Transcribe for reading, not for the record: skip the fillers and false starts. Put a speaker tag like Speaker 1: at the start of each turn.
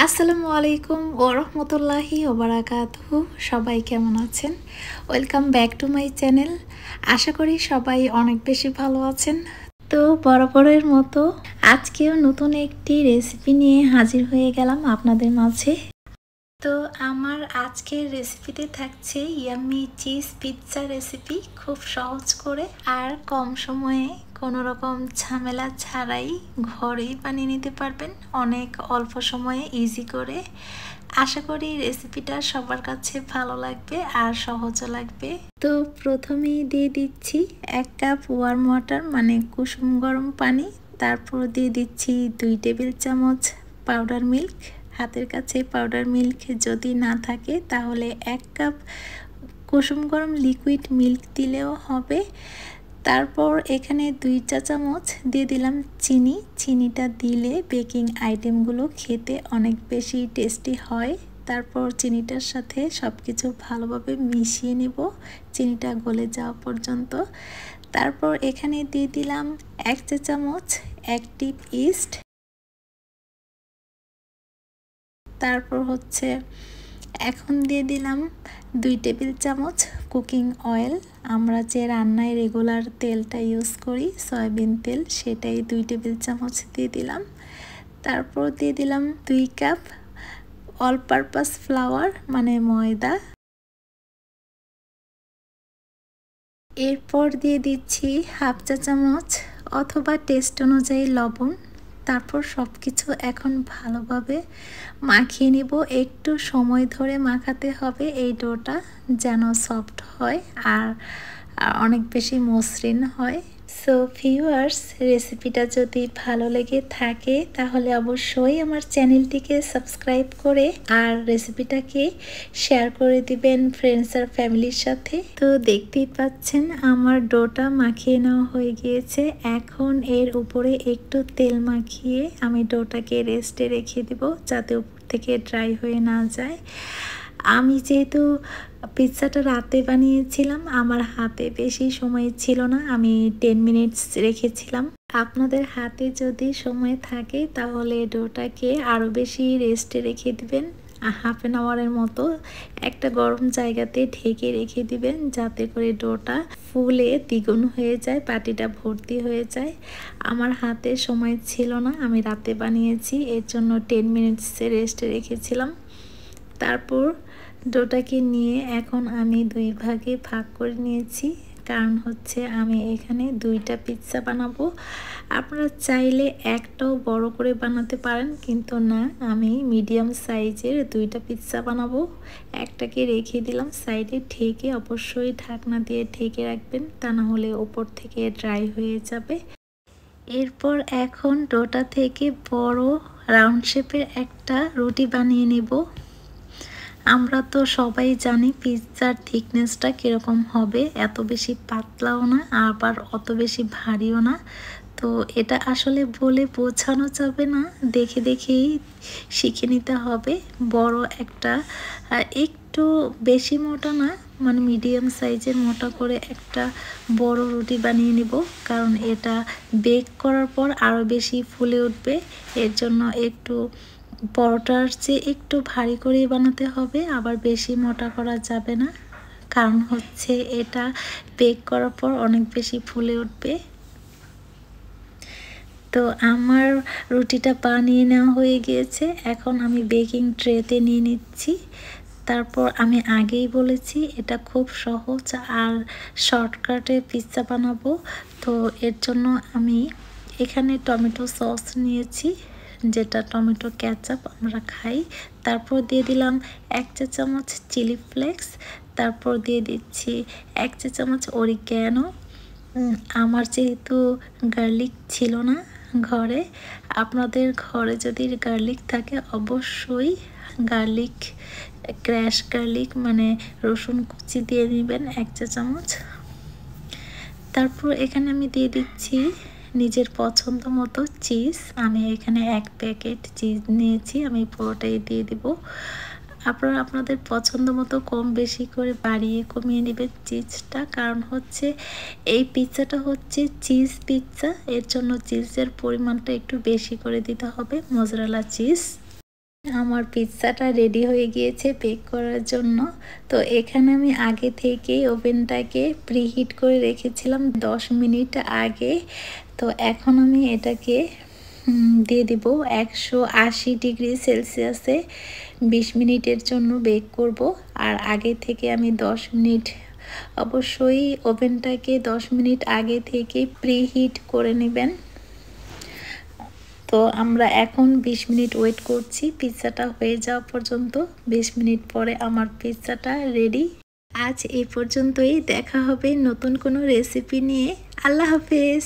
Speaker 1: আসসালামু আলাইকুম ওয়া রাহমাতুল্লাহি ওয়া বারাকাতুহু। সবাই কেমন আছেন? Welcome back to my channel. আশা করি সবাই অনেক বেশি ভালো আছেন। তো বরাবরের মতো আজকেও নতুন একটি রেসিপি নিয়ে হাজির হয়ে গেলাম আপনাদের মাঝে। তো আমার আজকের রেসিপিতে থাকছে ইয়াম্মি চিজ পিৎজা রেসিপি, খুব সহজ করে আর কম সময়ে কোনো রকম ঝামেলা ছাড়াই ঘরেই বানিয়ে নিতে পারবেন অনেক অল্প সময়ে ইজি করে। আশা করি রেসিপিটা সবার কাছে ভালো লাগবে আর সহজও লাগবে। তো প্রথমেই দিয়ে দিচ্ছি 1 কাপ ওয়ার্ম ওয়াটার মানে কুসুম গরম পানি। তারপর দিয়ে দিচ্ছি 2 টেবিল চামচ পাউডার মিল্ক। হাতের কাছে পাউডার মিল্ক যদি না থাকে তাহলে 1 কাপ কুসুম গরম লিকুইড মিল্ক দিলেও হবে। তারপর এখানে 2 চা চামচ দিয়ে দিলাম চিনি। চিনিটা দিলে বেকিং আইটেমগুলো খেতে অনেক বেশি টেস্টি হয়। তারপর চিনিটার সাথে সব কিছু ভালোভাবে মিশিয়ে নেব চিনিটা গলে যাওয়া পর্যন্ত। তারপর এখানে দিয়ে দিলাম 1 চা চামচ অ্যাক্টিভ ইস্ট। তারপর এখন দিয়ে দিলাম 2 টেবিল চামচ কুকিং অয়েল। আমরা যে রান্নায় রেগুলার তেলটা ইউজ করি সয়াবিন তেল, সেটাই 2 টেবিল চামচ দিয়ে দিলাম। তারপর দিয়ে দিলাম 2 কাপ অল পারপাস ফ্লাওয়ার মানে ময়দা। এরপর দিয়ে দিচ্ছি 1/2 চা চামচ অথবা টেস্ট অনুযায়ী লবণ। তারপর সব কিছু এখন ভালোভাবে মাখিয়ে নিব। একটু সময় ধরে মাখাতে হবে এই ডোটা, যেন সফট হয় আর অনেক বেশি মসৃণ হয়। সো ভিউয়ার্স, রেসিপিটা যদি ভালো লেগে থাকে তাহলে অবশ্যই আমার চ্যানেলটিকে সাবস্ক্রাইব করে আর রেসিপিটাকে শেয়ার করে দিবেন ফ্রেন্ডস আর ফ্যামিলির সাথে। তো দেখতেই পাচ্ছেন আমার ডোটা মাখিয়ে নেওয়া হয়ে গিয়েছে। এখন এর উপরে একটু তেল মাখিয়ে আমি ডোটাকে রেস্টে রেখে দিব যাতে উপর থেকে ড্রাই হয়ে না যায়। আমি যেহেতু পিৎজাটা রাতে বানিয়েছিলাম, আমার হাতে বেশি সময় ছিল না, আমি 10 মিনিটস রেখেছিলাম। আপনাদের হাতে যদি সময় থাকে তাহলে ডোটাকে আরও বেশি রেস্টে রেখে দিবেন, 1/2 আওয়ারের মতো একটা গরম জায়গাতে ঢেকে রেখে দিবেন যাতে করে ডোটা ফুলে দ্বিগুণ হয়ে যায়, পাটিটা ভর্তি হয়ে যায়। আমার হাতে সময় ছিল না, আমি রাতে বানিয়েছি, এর জন্য 10 মিনিটস রেস্টে রেখেছিলাম। তারপর ডোটাকে নিয়ে এখন আমি 2 ভাগে ভাগ করে নিয়েছি, কারণ আমি এখানে 2টা পিৎজা বানাবো। আপনারা চাইলে একটাও বড় করে বানাতে পারেন, কিন্তু না, আমি মিডিয়াম সাইজের 2টা পিৎজা বানাবো। একটাকে রেখে দিলাম সাইডে ঢেকে, অবশ্যই ঢাকনা দিয়ে ঢেকে রাখবেন, তা না হলে ওপর থেকে ড্রাই হয়ে যাবে। এরপর এখন ডোটা থেকে বড় রাউন্ড শেপের একটা রুটি বানিয়ে নেব। আমরা তো সবাই জানি পিৎজার থিকনেসটা কীরকম হবে, এত বেশি পাতলাও না আবার অত বেশি ভারীও না। তো এটা আসলে বলে বোঝানো যাবে না, দেখে দেখেই শিখে নিতে হবে। বড় একটা একটু বেশি মোটা না, মানে মিডিয়াম সাইজের মোটা করে একটা বড় রুটি বানিয়ে নিব, কারণ এটা বেক করার পর আরও বেশি ফুলে উঠবে। এর জন্য একটু পরোটার চেয়ে একটু ভারী করে বানাতে হবে, আবার বেশি মোটা করা যাবে না, কারণ এটা বেক করার পর অনেক বেশি ফুলে উঠবে। তো আমার রুটিটা বানিয়ে নেওয়া হয়ে গিয়েছে, এখন আমি বেকিং ট্রেতে নিয়ে নিচ্ছি। তারপর আমি আগেই বলেছি এটা খুব সহজ আর শর্টকাটে পিৎজা বানাবো। তো এর জন্য আমি এখানে টমেটো সস নিয়েছি, যেটা টমেটো কেচাপ আমরা খাই। তারপর দিয়ে দিলাম 1 চা চামচ চিলি ফ্লেক্স। তারপর দিয়ে দিচ্ছি 1 চা চামচ অরিগ্যানো। আমার যেহেতু গার্লিক ছিল না ঘরে, আপনাদের ঘরে যদি গার্লিক থাকে অবশ্যই গার্লিক, ক্র্যাশ গার্লিক মানে রসুন কুচি দিয়ে নেবেন 1 চা চামচ। তারপর এখানে আমি দিয়ে দিচ্ছি নিজের পছন্দ মতো চিজ। আমি এখানে 1 প্যাকেট চিজ নিয়েছি, আমি পুরোটাই দিয়ে দিব। আপনারা আপনাদের পছন্দ মতো কম বেশি করে বাড়িয়ে কমিয়ে নেবেন চিজটা, কারণ এই পিৎজাটা চিজ পিৎজা, এর জন্য চিজের পরিমাণটা একটু বেশি করে দিতে হবে, মোজারেলা চিজ। আমার পিৎজাটা রেডি হয়ে গিয়েছে বেক করার জন্য। তো এখানে আমি আগে থেকেই ওভেনটাকে প্রিহিট করে রেখেছিলাম 10 মিনিট আগে। তো এখন আমি এটাকে দিয়ে দিব 180 ডিগ্রি সেলসিয়াসে 20 মিনিটের জন্য বেক করব। আর আগে থেকে আমি 10 মিনিট, অবশ্যই ওভেনটাকে 10 মিনিট আগে থেকে প্রিহিট করে নেবেন। তো আমরা এখন 20 মিনিট ওয়েট করছি পিৎজাটা হয়ে যাওয়া পর্যন্ত। 20 মিনিট পরে আমার পিৎজাটা রেডি। আজ এই পর্যন্তই, দেখা হবে নতুন কোনো রেসিপি নিয়ে। আল্লাহ হাফেজ।